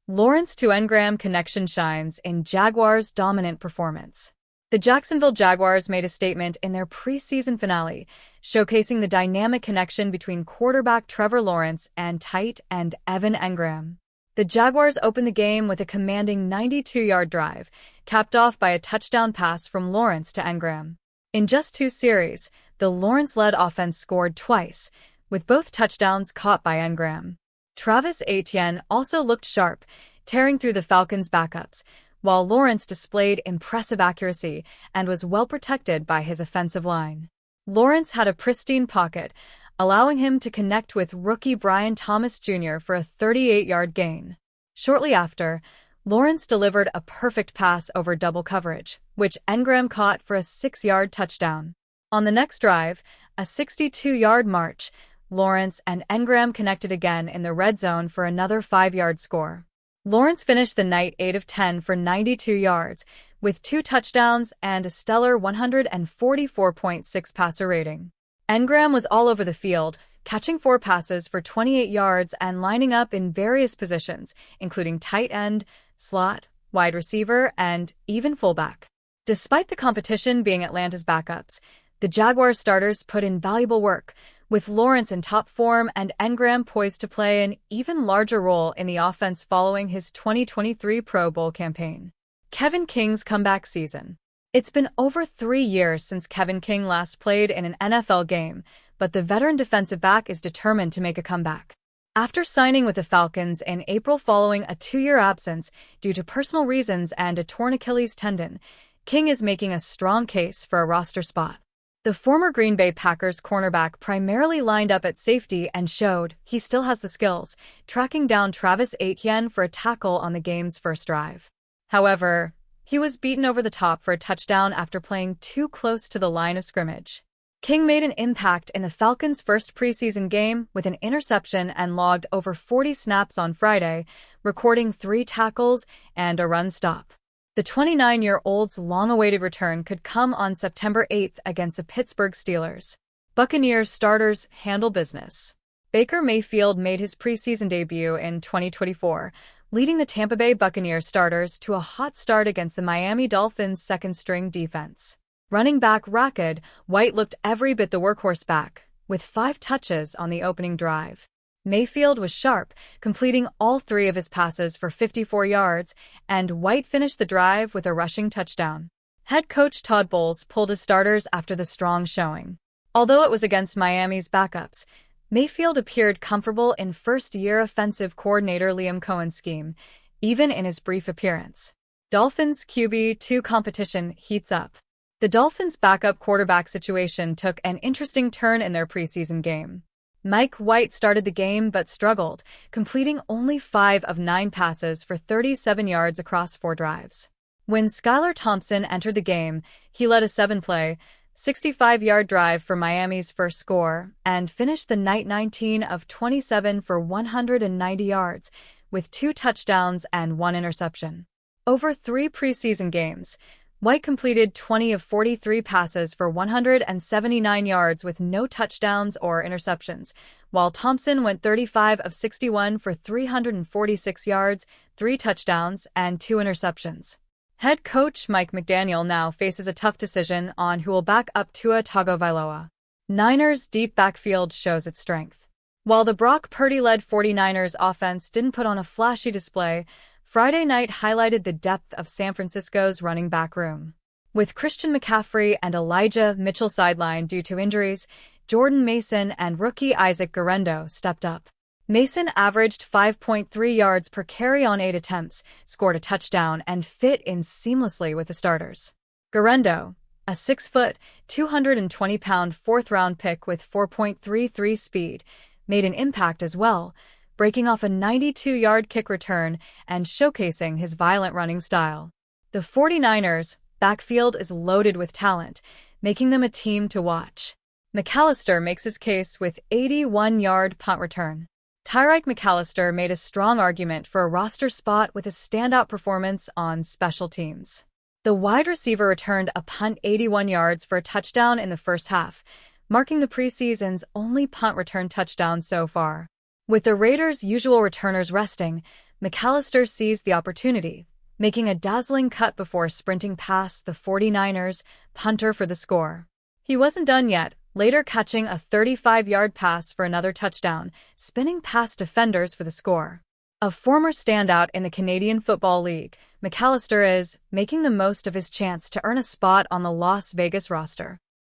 Lawrence-to-Engram connection shines in Jaguars' dominant performance. The Jacksonville Jaguars made a statement in their preseason finale, showcasing the dynamic connection between quarterback Trevor Lawrence and tight end Evan Engram. The Jaguars opened the game with a commanding 92-yard drive, capped off by a touchdown pass from Lawrence to Engram. In just 2 series, the Lawrence-led offense scored twice, with both touchdowns caught by Engram. Travis Etienne also looked sharp, tearing through the Falcons' backups, while Lawrence displayed impressive accuracy and was well protected by his offensive line. Lawrence had a pristine pocket, allowing him to connect with rookie Brian Thomas Jr. for a 38-yard gain. Shortly after, Lawrence delivered a perfect pass over double coverage, which Engram caught for a 6-yard touchdown. On the next drive, a 62-yard march, Lawrence and Engram connected again in the red zone for another 5-yard score. Lawrence finished the night 8 of 10 for 92 yards, with 2 touchdowns and a stellar 144.6 passer rating. Engram was all over the field, catching 4 passes for 28 yards and lining up in various positions, including tight end, slot, wide receiver, and even fullback. Despite the competition being Atlanta's backups, the Jaguars starters put in valuable work, with Lawrence in top form and Engram poised to play an even larger role in the offense following his 2023 Pro Bowl campaign. Kevin King's comeback season. It's been over 3 years since Kevin King last played in an NFL game, but the veteran defensive back is determined to make a comeback. After signing with the Falcons in April following a 2-year absence due to personal reasons and a torn Achilles tendon, King is making a strong case for a roster spot. The former Green Bay Packers cornerback primarily lined up at safety and showed he still has the skills, tracking down Travis Etienne for a tackle on the game's first drive. However, he was beaten over the top for a touchdown after playing too close to the line of scrimmage. King made an impact in the Falcons' first preseason game with an interception and logged over 40 snaps on Friday, recording 3 tackles and a run stop. The 29-year-old's long-awaited return could come on September 8th against the Pittsburgh Steelers. Buccaneers starters handle business. Baker Mayfield made his preseason debut in 2024, leading the Tampa Bay Buccaneers starters to a hot start against the Miami Dolphins' second-string defense. Running back Rachaad White looked every bit the workhorse back, with 5 touches on the opening drive. Mayfield was sharp, completing all 3 of his passes for 54 yards, and White finished the drive with a rushing touchdown. Head coach Todd Bowles pulled his starters after the strong showing. Although it was against Miami's backups, Mayfield appeared comfortable in first-year offensive coordinator Liam Cohen's scheme, even in his brief appearance. Dolphins QB2 competition heats up. The Dolphins' backup quarterback situation took an interesting turn in their preseason game. Mike White started the game but struggled, completing only 5 of 9 passes for 37 yards across 4 drives. When Skylar Thompson entered the game, he led a 7-play, 65-yard drive for Miami's first score and finished the night 19 of 27 for 190 yards, with 2 touchdowns and 1 interception. Over 3 preseason games, White completed 20 of 43 passes for 179 yards with no touchdowns or interceptions, while Thompson went 35 of 61 for 346 yards, 3 touchdowns, and 2 interceptions. Head coach Mike McDaniel now faces a tough decision on who will back up Tua Tagovailoa. Niners' deep backfield shows its strength. While the Brock Purdy-led 49ers offense didn't put on a flashy display, Friday night highlighted the depth of San Francisco's running back room. With Christian McCaffrey and Elijah Mitchell sidelined due to injuries, Jordan Mason and rookie Isaac Guerendo stepped up. Mason averaged 5.3 yards per carry on 8 attempts, scored a touchdown, and fit in seamlessly with the starters. Guerendo, a 6-foot, 220-pound 4th-round pick with 4.33 speed, made an impact as well, breaking off a 92-yard kick return and showcasing his violent running style. The 49ers' backfield is loaded with talent, making them a team to watch. McAllister makes his case with 81-yard punt return. Tyreek McAllister made a strong argument for a roster spot with a standout performance on special teams. The wide receiver returned a punt 81 yards for a touchdown in the first half, marking the preseason's only punt return touchdown so far. With the Raiders' usual returners resting, McAllister seized the opportunity, making a dazzling cut before sprinting past the 49ers punter for the score. He wasn't done yet, later catching a 35-yard pass for another touchdown, spinning past defenders for the score. A former standout in the Canadian Football League, McAllister is making the most of his chance to earn a spot on the Las Vegas roster.